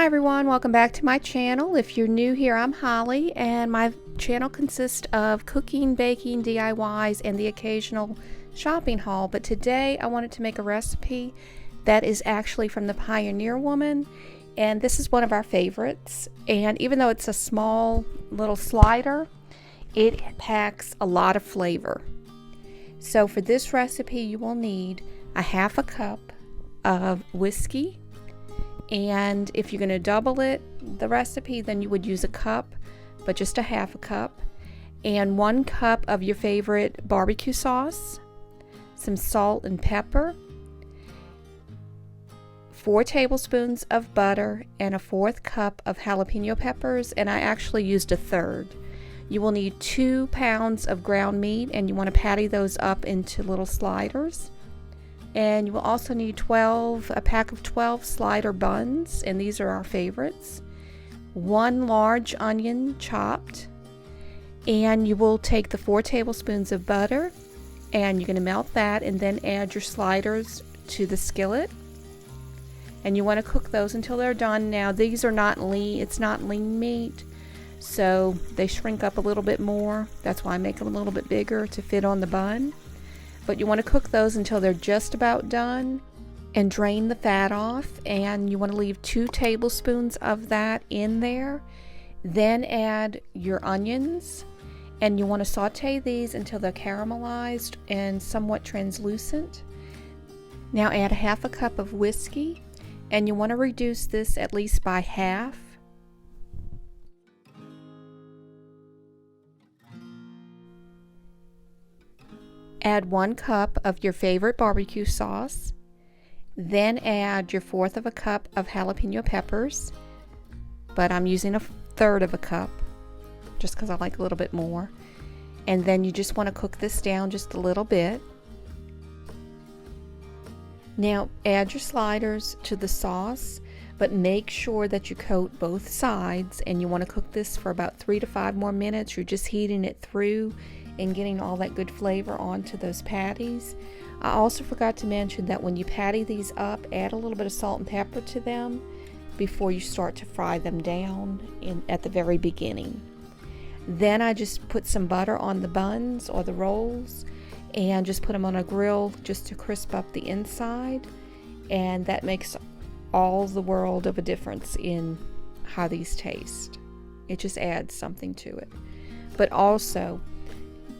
Hi everyone, welcome back to my channel. If you're new here, I'm Holly, and my channel consists of cooking, baking, DIYs, and the occasional shopping haul. But today I wanted to make a recipe that is actually from the Pioneer Woman, and this is one of our favorites. And even though it's a small little slider, it packs a lot of flavor. So for this recipe you will need a half a cup of whiskey. And if you're going to double it, the recipe, then you would use a cup, but just a half a cup. And 1 cup of your favorite barbecue sauce, some salt and pepper, 4 tablespoons of butter, and a 1/4 cup of jalapeno peppers, and I actually used a 1/3. You will need 2 pounds of ground meat, and you want to patty those up into little sliders. And you will also need a pack of 12 slider buns, and these are our favorites. 1 large onion chopped, and you will take the 4 tablespoons of butter, and you're going to melt that and then add your sliders to the skillet. And you want to cook those until they're done. Now these are not lean, it's not lean meat, so they shrink up a little bit more. That's why I make them a little bit bigger to fit on the bun. But you want to cook those until they're just about done and drain the fat off, and you want to leave 2 tablespoons of that in there. Then add your onions, and you want to saute these until they're caramelized and somewhat translucent. Now add a half a cup of whiskey, and you want to reduce this at least by half. Add 1 cup of your favorite barbecue sauce, then add your 1/4 of a cup of jalapeno peppers, but I'm using a 1/3 of a cup just because I like a little bit more. And then you just want to cook this down just a little bit. Now add your sliders to the sauce, but make sure that you coat both sides, and you want to cook this for about 3 to 5 more minutes. You're just heating it through and getting all that good flavor onto those patties. I also forgot to mention that when you patty these up, add a little bit of salt and pepper to them before you start to fry them down at the very beginning. Then I just put some butter on the buns or the rolls and just put them on a grill just to crisp up the inside, and that makes all the world of a difference in how these taste. It just adds something to it. But also,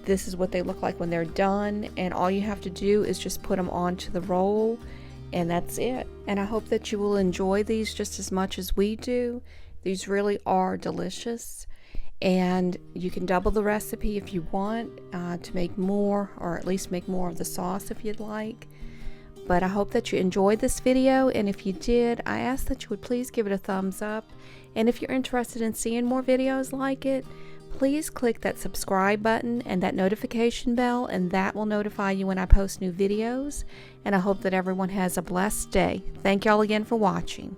this is what they look like when they're done, and all you have to do is just put them onto the roll, and that's it. And I hope that you will enjoy these just as much as we do. These really are delicious, and you can double the recipe if you want to make more, or at least make more of the sauce if you'd like. But I hope that you enjoyed this video, and if you did, I ask that you would please give it a thumbs up. And if you're interested in seeing more videos like it, please click that subscribe button and that notification bell, and that will notify you when I post new videos. And I hope that everyone has a blessed day. Thank y'all again for watching.